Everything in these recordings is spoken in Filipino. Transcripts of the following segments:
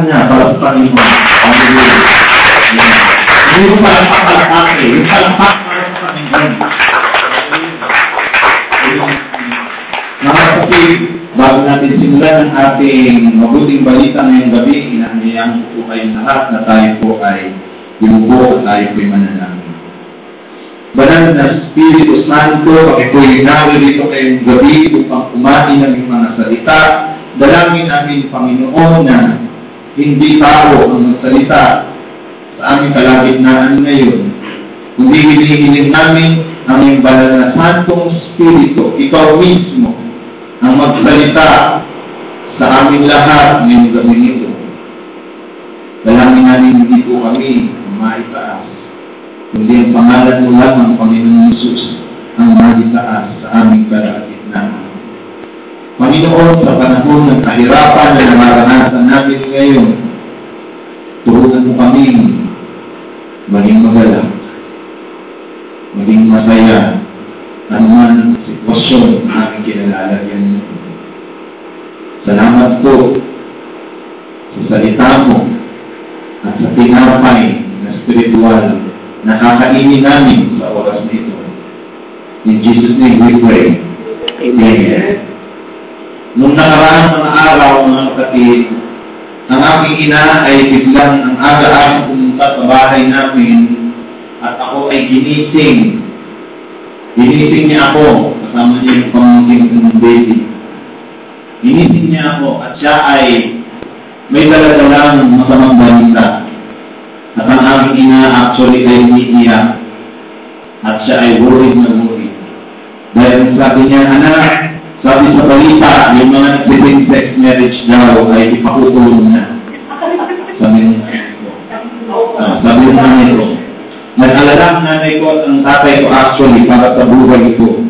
palakpakan niya para sa Panginoon. Hindi ko palakpak eh. Yung palakpak para sa Panginoon. Mga kapatid, bago natin simulan ang ating mabuting balita ngayong gabi, inaanyayahan po kayong lahat na tayo po ay imubo at tayo po ay mananangin. Banal na Espiritu Santo, pakiko'y narito kayong gabi upang kumain ng mga salita. Dalangin namin, Panginoon, na hindi tao ang magsalita sa aming kalagitnaan ngayon. Kundi hinihiling namin ang iyong banal na Santong Espiritu, ikaw mismo, ang magsalita sa aming lahat ngayong gabi nito. Dalangin namin hindi po kami maitaas, kundi ang pangalan mo lang ang Panginoon Jesus ang maitaas sa aming kalagitnaan. Panginoon, sa panahon ng kahirapan na nararanasan namin ngayon, tulungan mo kami maging magalak, maging masaya, anuman ang sitwasyon na aming kinalalagyan mo. Salamat po sa salita mo at sa tinapay na spiritual na kakainin namin sa oras nito. In Jesus' name we pray. Amen. Nung nakaraang mga araw, mga kapatid, ang aking ina ay biglang ang aga-aga pumunta sa bahay namin at ako ay ginising. Ginising niya ako, kasama niya yung pamangkin ng baby. Ginising niya ako at siya ay may daladalang masamang balita. At ang aking ina actually ay umiiyak at siya ay worried na worried. Dahil sabi niya, anak, sabi sa balita, yung mga same-sex marriage daw ay ipakukulong na. Sabi ng nanay ko. Nag-alala ang nanay ko at ang tatay ko actually para sa buhay ko.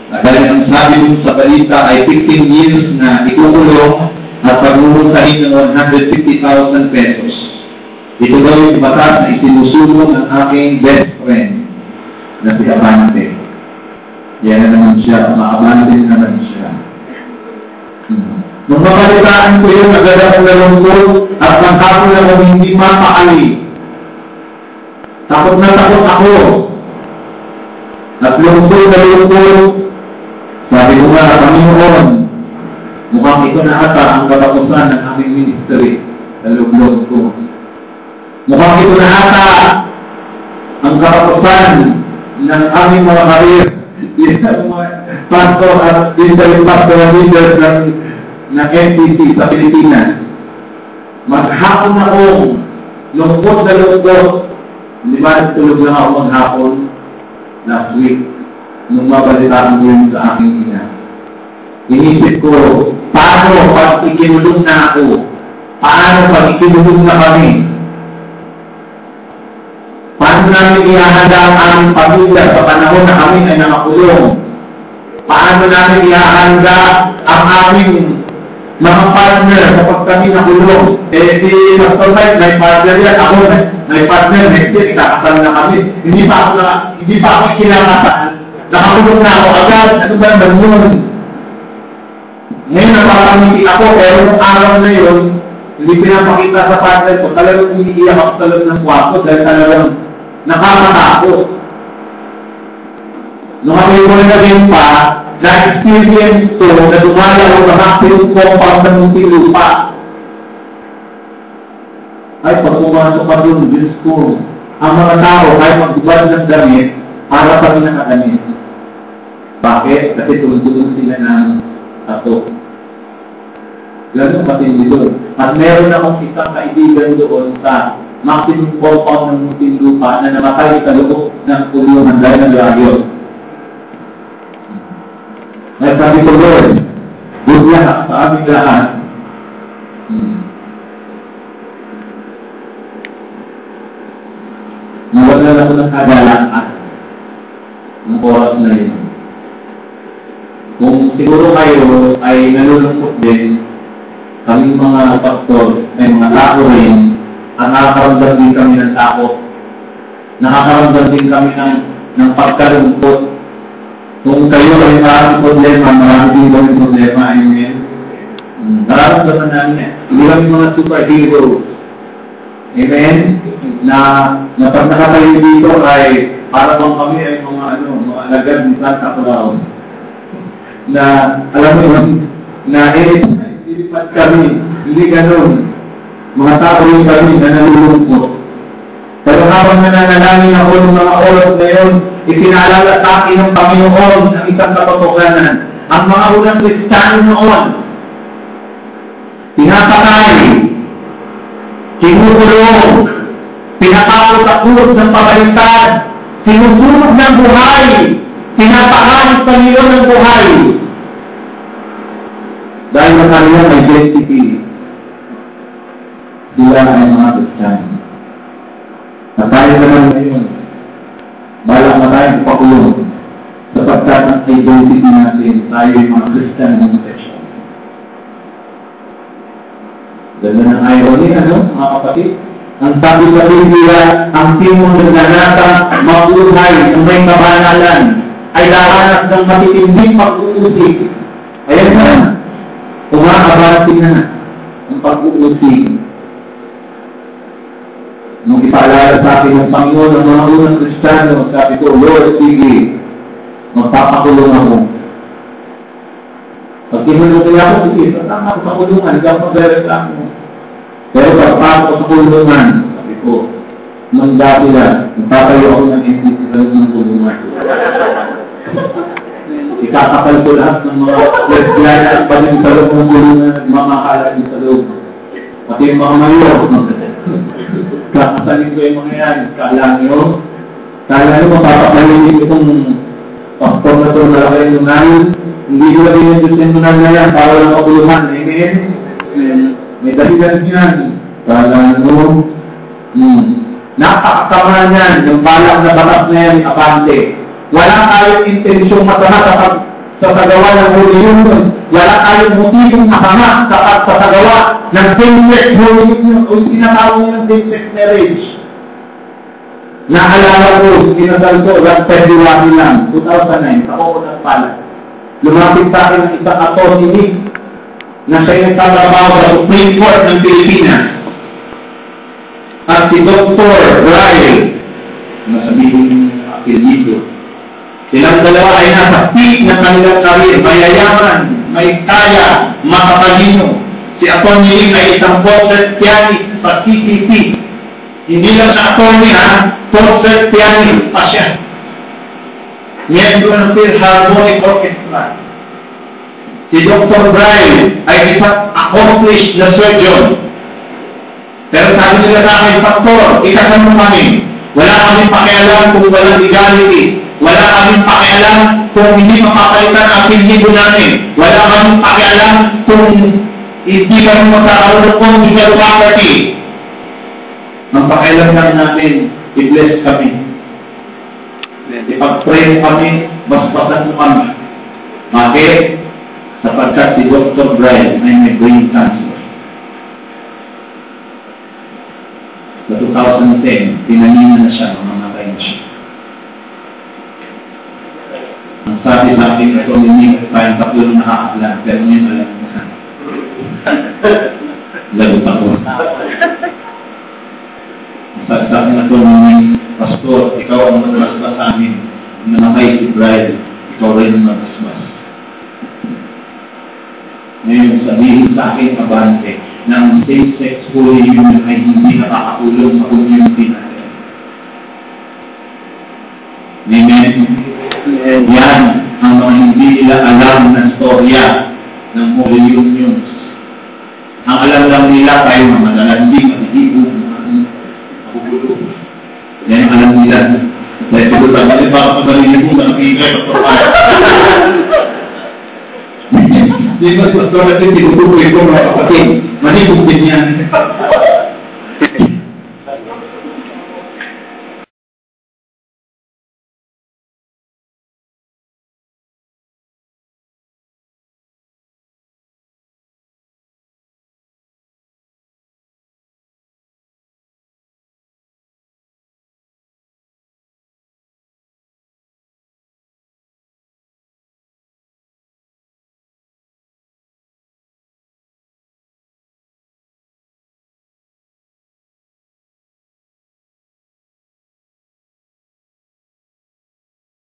Dahil ang sabi mo sa balita ay 15 years na ikukulong at pagmumutahin ng 150,000 pesos. Ito daw yung batas na isinusulong ng aking best friend na si Abante. Yan na naman siya, maabante na naman siya. Nung mapalitaan ko yun, agad ako nalungkot at nagkakul ako hindi mapakali. Takot na takot ako. At lungkot na lungkot. Sabi ko nga, Panginoon, mukhang ito na ata ang katapusan ng aming ministry sa loob ko. Mukhang ito na ata ang katapusan ng aming mga karir. Pastor at dito yung pastoral leaders ng NPC sa Pilipinas. Maghapon akong lungkot na lungkot. Hindi ba tulog lang ako maghapon last week nung mabalitaan ko yun sa aking ina. Inisip ko, paano pag ikinulong na ako? Paano pag ikinulong na kami? Paano namin ihahanda ang aming pamilya sa panahon na kami ay nakakulong? Paano namin ihahanda ang aming mga partner kapag kami nakulong? Eh, si Pastor Mike, may partner yan. Ako, may partner. Next year, ikakasal na kami. Hindi pa ako kinakasal. Nakakulong na ako agad. Ano ba naman yun? Ngayon, napakangiti ako. Pero nung araw na yun, hindi pinapakita sa partner ko. Talagang umiiyak ako talagang ng kwarto dahil talagang nakakatakot. Nung ako'y mo na rin pa, na-experience ko na dumala ako sa maximum compound ng Muntinlupa. Ay, pag pumasok ka doon, Diyos ko, ang mga tao ay magbubad ng damit para kami nakadamit. Bakit? Kasi tulong sila ng tato. Ganun matindi doon. At meron akong isang kaibigan doon sa maximum compound ng Muntinlupa na namatay sa loob ng kulungan dahil ng lagyo. At sabi ko, Lord, good luck sa aming lahat. Nawalan ako ng kagalaan ng oras na yun. Kung siguro kayo ay nalulungkot din, kaming mga pastor, ay mga tao rin, ang nakakaramdam din kami ng takot. Nakakaramdam din kami ng pagkalungkot. Kung kayo ay maraming problema, marami din kami problema, amen. Nararamdaman namin, hindi lang yung mga superhero. Amen? Na pag nakatayo dito ay para bang kami ay mga mga alagad ni Santa Claus. Na alam mo yun, na ilipat kami, hindi ganun. Mga tao yung kami na nalulungkot. Pero habang nananalangin ako ng mga oras na yun, itinaalala sa akin ng Panginoon ang isang katotohanan. Ang mga unang Kristiyano noon, pinapatay, kinukulong, pinapakot-akot ng pabaliktad, sinusunog ng buhay, pinapahanap Panginoon ng buhay. Dahil sa kanya may identity, sila ay mga Kristiyano. At tayo naman ngayon, balak na tayong pakulong sapagkat ang identity natin, tayo yung mga Kristiyano ng protection. Ganda ng irony, mga kapatid? Ang sabi sa Biblia, ang timong nagnanasa, mabuhay, ang may kabanalan, ay lahanas ng matitinding pag-uusig. Ayan na, umaabati na ang pag-uusig. Nung ipaalala sa akin ng Panginoon ng mga unang Kristiyano, sabi ko, Lord, sige, magpapakulong ako. Pag kinulong nila ako, sige, saan ako sa kulungan, hindi ako magre-reklamo. Pero pagpapasok ko sa kulungan, sabi ko, mangga sila, nagpatayo ako ng individual ng kulungan. Ikakapal ko lahat ng mga lesbiana at paling sa loob ng kulungan at mamakalaan sa loob. Pati yung mga mayo, kakasalin ko yung mga yan, kala nyo mapapapalitin itong pastor na ito na kayo yung nahin, hindi ko lang yung Diyos mo na yan, para lang kapuluhan, amen? May daligan yan, kala nyo, napakasama yan, yung balak na batas na yan, abante. Wala tayong intensyong matama sa paggawa ng reliyon. Wala tayong motibong masama sa paggawa ng same-sex reliyon o tinatawag niya ng same-sex marriage. Naalala ko, kinasal ko, last February lang, 2009, ako ko nagpala. Lumapit sa akin ng isang attorney na siya'y nagtatrabaho sa Supreme Court ng Pilipinas. At si Dr. Ryle, nasabihin ng apelyido, silang dalawa ay nasa peak ng kanilang karir, mayayaman, may kaya, makatalino. Si Atty. Lee ay isang concert pianist sa CCC. Hindi lang sa attorney concert pianist pa siya. Miyembro ng Philharmonic Orchestra. Si Dr. Brian ay isang accomplished na surgeon. Pero sabi nila sa akin, Pastor, ikatanong kami, wala kaming pakialam kung walang legality. Wala kaming pakialam kung hindi mapapalitan ang apelyido namin. Wala kaming pakialam kung hindi kami magkakaroon ng conjugal property. Ang pakialam lang namin, i-bless kami. Ipag-pray kami, basbasan mo kami. Bakit? Sapagkat si Dr. Brian ay may brain cancer. Sa 2010, tinanina na siya, mamatay na siya. Ang sabi sa akin ito, hindi tayong tatlo na nakakalan, pero ngayon alam mo na. Lagot ako. Ang sabi sa akin ito, Pastor, ikaw ang magbasbas sa amin. Namatay si Brian, ikaw rin ang magbasbas. Ngayon, sabihin sa akin, abante, na ang same-sex union ay hindi nakakatulong sa community natin. Amen? Yan ang mga hindi nila alam ng storya ng Holy Union. Ang alam lang nila tayo mga lalandi, matitibog, makukulo. Yan ang alam nila. Dahil siguro sa mga baka pagalitin mo, nakikita sa propay. Di ba, Pastor, natin tinutuloy ko mga kapatid, manibog din yan.